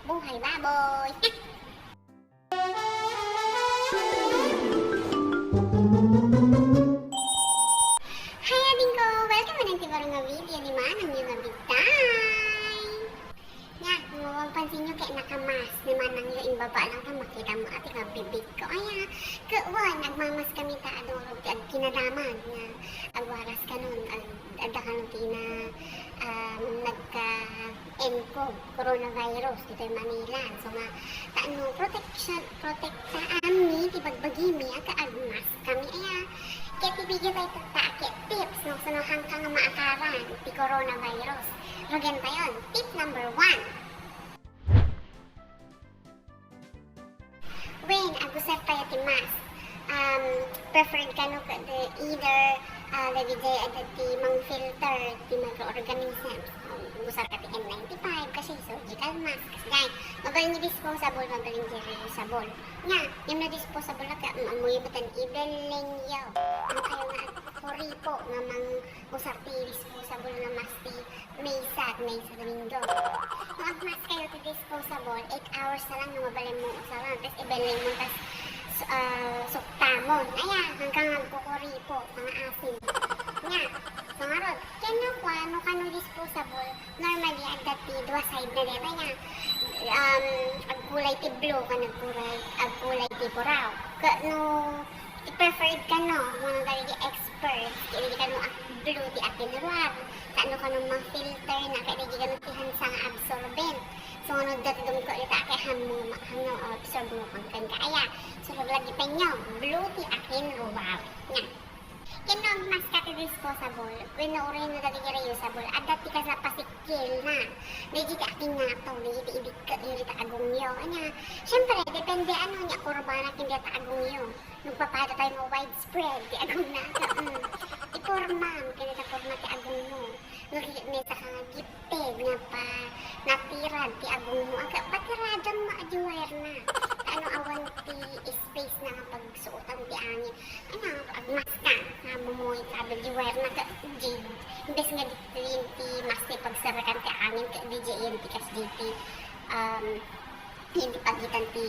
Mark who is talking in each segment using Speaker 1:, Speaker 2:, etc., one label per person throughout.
Speaker 1: Buhay baboy! Hai ading ko! Welcome mo ng tibarong nga video ni Manang yung nabitay! Nga, kung mapansin nyo kaya nakamas ni Manang yung baba lang ka makita mo at ikaw bibig ko. Ay, kawan, nagmamas kami ta adorog at kinadaman nga agwaras ka nun, adda ka nun tina nagka-enco coronavirus dito yung Manila. So nga, taano, protektaan mi, tibagbagi mi, agkaagmas kami. Ay, kaya tibigyan tayo kaya tips no, sunuhan ka nga maakaran ti coronavirus. Rogan pa yun. Tip number 1. When agusap tayo ti mask, preferred ka no, either lagigay at ti mang filter ti microorganisms. Gusap ka ti N95 kasi surgical mask. Guys, mabaling ni disposable, mabaling ni reusable. Nga, yung na disposable ka, amuyo mo tan ibeling yaw. Ang kayo nga puri po nga mang usap ti disposable nga mask ti Mesa Domingo. Kung mag-mask kayo ti disposable, 8 hours na lang na mabaling mo usalan. Tapos ibeling mo, tapos suktamon. Ayan, hanggang nagkukuri po, mga asin. Nga, pangarot, kaya no kano disposable, normally at dati, dua side na dito nga, agkulay ti blue, agkulay ti buraw. No, i-preferred ka no, mga dali expert, kaya ka no blue ti atinruar, kano ka no mga filter na, kaya ka no ti hansang absorbent. So, ano dati ko ito akahan mo, absorb mo kang kaya. So, lagi pa nyo, blue ti akin ruwar. Nga. Kaya mas ka ti disposable, when naurin na dati reusable, at dati ka sa pasikil na. Medyo ti akin nga ito, medyo ti ibig ka, yun ta agong nyo. Anya, syempre, depende ano niya, kurba na hindi ta agong nyo. Nagpapata tayo mo widespread, ti agong na. Ipormam, kaya ta porma ti agong mo. May sa kang gipted nga pa natirad ti agong mo. Ang patiradan mo ajuwer na. Ano awan ti space na nga pagsuotan ti angin. Ano, agmas ka. Nga mo ikabel juwer na ka. Imbes nga dito ti mas ti pagsarakan ti angin ka di dyan ti kas diti. Hindi pagitan ti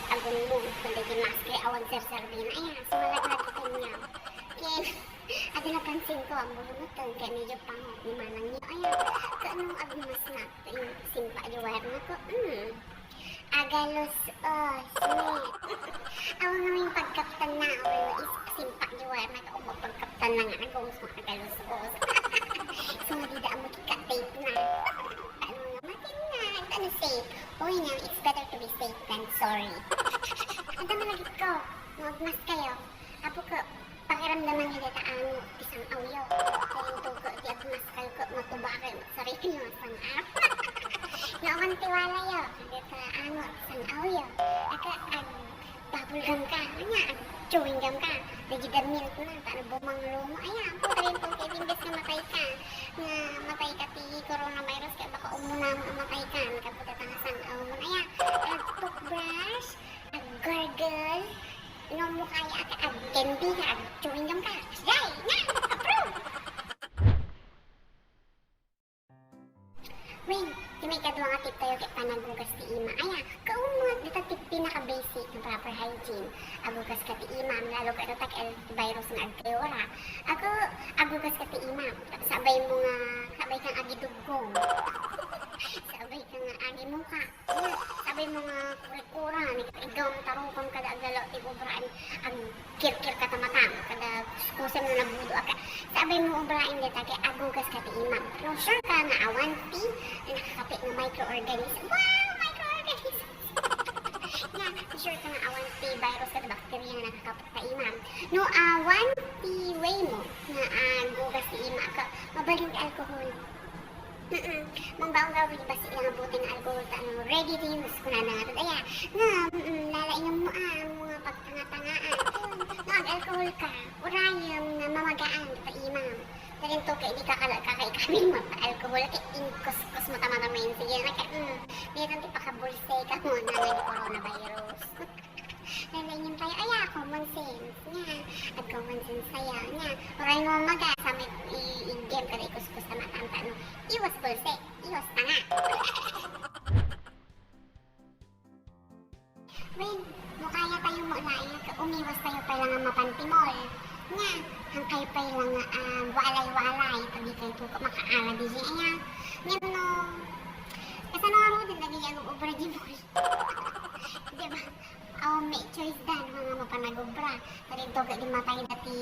Speaker 1: agong mo. Kundi ti mas kaya awan sir-sarbin. Ayan, sumalaglag ito niya. Kaya, at napansin ko ang bulungutan kaya medyo pango ni Manang niyo. Ayan, kaanong agmas na yung simpa juwer na ko. Agalos, sweet. Awan nga yung pagkaptan na, simpa juwer na ka, pagkaptan na nga, nagawos mo agalos, so, madida mo kika-tape na. Ano nga, matin na, ano safe. Uy nga, it's better to be safe than sorry. Ang dami lagi ko, magmas kayo. Apo ko, pakiramdaman niya dito ang isang awyo. Kaya ito ko, di agmas kayo ko, matubakay, sarili nyo, isang araw. Naman tiwala yo, dito ang isang awyo. Aka, babulgam ka, anya, chewing gum ka. Nagidar milk na, paano bumanglo mo. Ayan, po rin po, kaya imbes na matay ka. Na matay ka ti coronavirus, kaya baka umuna mo matay ka. Nakaputa tangasang aw mo. Ayan, toothbrush, gargle, no mo kaya ka, candy ka, chewing gum ka. Yay! Nga! Approve! Wait, may kadwa nga tip tayo kaya panagugas ti ima. Ayan, kaumot, dito tip pinaka-basic ng proper hygiene. Agugas ka ti ima, lalo ka ito virus ng agkayora. Agugas ka ti ima, sabay mo nga, sabay kang agidugong. Sabay ka nga agi mo ka. Sabay mo nga kura-kura, ikaw mo tarungkong kada agalo, tibubraan, ang kirkir ka tamatang, kada kusem na nabudo ka. Sabay mo ubrain dito, kaya agugas ka ti ima. No, sure ka nga awan ti, nakakapit ng microorganism. Wow! Microorganism! Nga, sure ka nga awan ti virus at bacteria na nakakapit sa imam. No, awan ti way mo na agugas ti ima ka, mabaling alcohol. Mangbaong gawin ba sila nga buti ng alcohol ta ano, ready to use ko na natin. Aya, nga, lalainom mo mga pagtanga-tangaan. Nag-alcohol ka, urayam na mamagaan ta imam. Dahil to kaya di kakaikamin mo pa alcohol, kaya inkos-kos mo tamatamayin. Sige na ka, meron di pakabulsay ka mo na coronavirus. Lalainin tayo, aya, common sense nga. At common sense saya nga. Oray mo maga, sa may i-game ka na ikus-kus na matanta, no? Iwas bulse, iwas tanga. ala nga umiwas tayo pa lang nga mapantimol. Nga, ang kayo pa lang walay-walay, pagi kayo po makaala di siya. Ayan, ngayon no, kasano nga mo din lagi yung ubra di mo. Diba? May choice dan, mga mapanagubra. Tadi ito ka di matay dati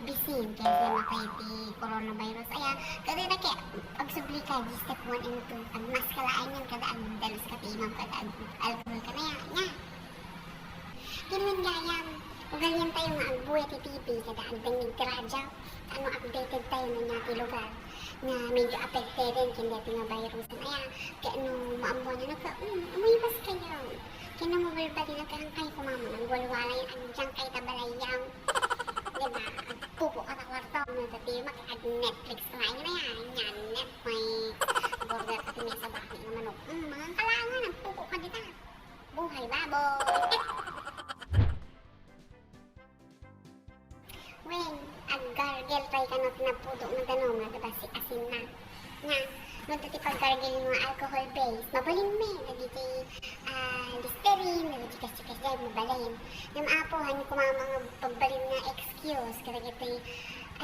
Speaker 1: bisin, kaya di matay di coronavirus. Ayan, kasi na kaya, pagsubli ka, di step 1 and 2, pag mas kalaan yan, kada ang dalos ka timam, kada ang alcohol ka na yan. Nga, kinwin gayam. Ugalyan tayo nga ang buhay ti TV, kada ang dangig radyo, ano updated tayo na nga lugar na medyo affected rin kindi nga virus. Kaya, kaya ano, maamuan na nagka, umiwas kayo. Kaya na mobile ba din nagkahangkay ko mama, nang walwalay ang diyang kay tabalayang. Diba? At pupo ka sa kwarto, dati mag-Netflix ka ngayon na yan. Yan, Netflix, burger ka tinay sa bakit ng manok. Mga kalangan, nagpupo ka dita. Buhay baboy. Wen, ag-gargle tayo ka no tinapudo ng tanong nga, diba si asin na. Nga, nung dati pag-gargle yung mga alcohol base, mabalin me, nagiti listerine, nagiti kas-kas dyan, mabalin. Yung apohan, yung mga pagbalin na excuse, kada giti,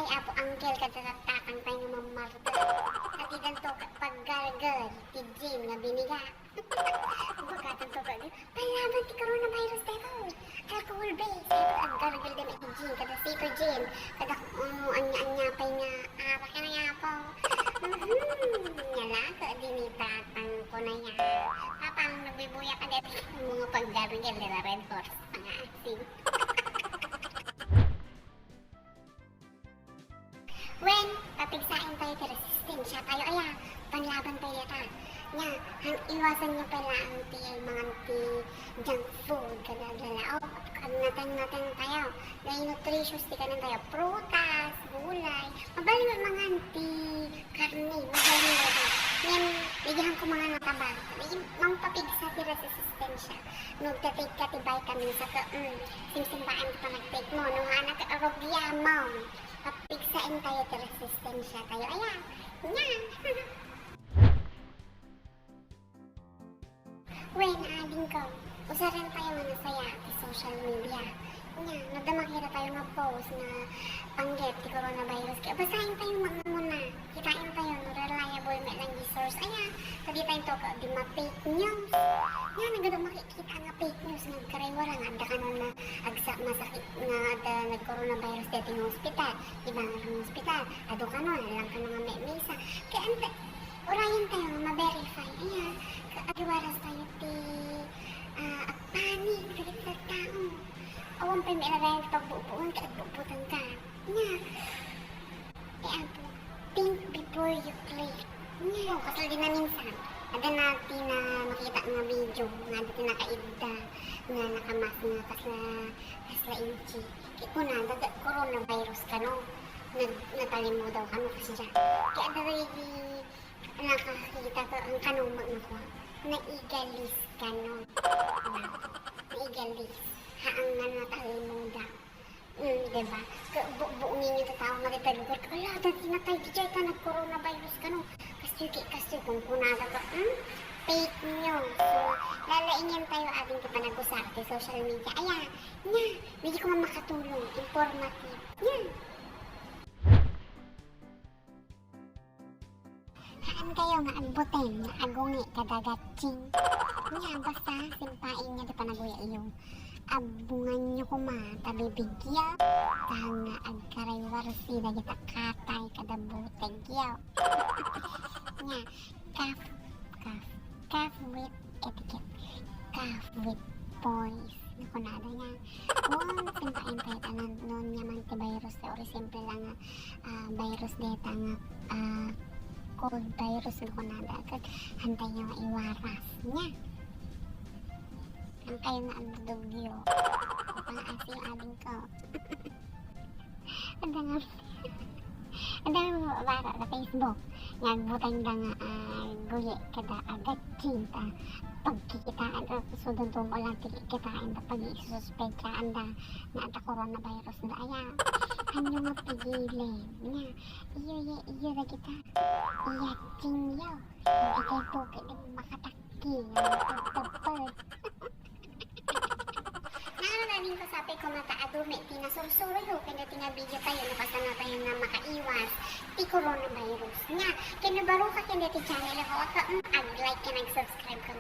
Speaker 1: ay apo, angkel, katatakan tayo ng mamarta. At iganto, pag-gargle, ti Jim, nga biniga. Pagkatan to ka, palaban ti coronavirus tayo. Alcohol base, ang gargle din iti gin, kada safer gin, kada anya-anya pa nga, ara ka na nga po. Nyala ka, dinitatang ko na yan. Papang nagbibuya ka dito, mga pag-gargle nila Red Horse, mga asin. When, papigsain tayo ti resistensya tayo, aya, panlaban tayo yata. Nga, iwasan nyo pala ang mga junk food, kada lalao. Natin tayo, na nutritious di ka na tayo, prutas, gulay, mabaling mga karne, mabaling tayo. Ngayon, bigyan ko mga nataba. Mang papigsa ti resistensya. Nagtatake ka ti vitamin sa ka, simsimbaan ka pa nag-take mo. Nung anak ka arogya mo, papigsain tayo ti resistensya tayo. Ayan, nga. When aling ko, usaran tayo nga nasaya sa social media. Nga, nadamakita tayo nga post na panggap ti coronavirus. Kaya basahin tayo mga muna. Kitain tayo, no, reliable may lang source. Ayan, tadi tayo to ka, di ma-fake news. Nga, nagado makikita nga fake news. Nagkaraywa nga, anda ka nun na masakit nga nag-coronavirus dito ng hospital. Ibang hospital, ado ka nun, lang ka nga may mesa. Kaya ante, orayan tayo, ma-verify. Ayan, kaagiwaras tayo ti panik, sakit sa tao. Awan pa may ilalay pagbubuan ka at bubutan ka. Nga. Kaya po, think before you click. Nga. Kasal din na minsan. Ada natin na makita nga video. Nga dati nakaigda. Nga nakamas nga kasla inchi. Kaya ko na, coronavirus ka no. Natalim mo daw kano kasi siya. Kaya dali nakakita ko ang kanong magnakuha. Naigalis ka no. Naigalis. Haang nga natalim mo daw. Diba? Buungin yung tatawa nga dito lugar ka. Ala, dati natay di ka nag-coronavirus ka no. Kasi kung kunada ka, fake news. So, lalaingin tayo ating kapanag-usap sa social media. Ayan, nga, hindi ko makatulong. Informative. Yan. Haan kayo nga agbutin, nga agungi, kadagatsing. Nga, basta, simpain nga di panaguya iyong abungan nyo kuma, tabibigya, tahang nga agkaraywarsi, dagita katay, kadabutagyaw. Nga, cough with etiquette, cough with poise. Naku nada nga, kung simpain tayo tanan nun naman ti virus, or simple lang nga, virus deta nga, cold virus naku nada, agad hantay nyo nga iwaras niya. Ang kayo nga ang dugyo. Pangaasi yung aling ko. Ang dami mo bara sa Facebook. Nagbutang da nga guye kada agad cinta. Pagkikitaan o sudon to mo lang kikitaan da pag-isususpectaan da na ata coronavirus da aya. Hanyo nga pigilin. Nga, iyo na kita. Iyating yaw. Ikay po kaya makatakki. Tagtagpag. kay kumata adumi, tinasursuro yo, kaya tinga video tayo, nakasana tayo na makaiwas, ti coronavirus nga. Kaya nabaro ka kaya ti channel ako, ag-like ka, nag-subscribe ka,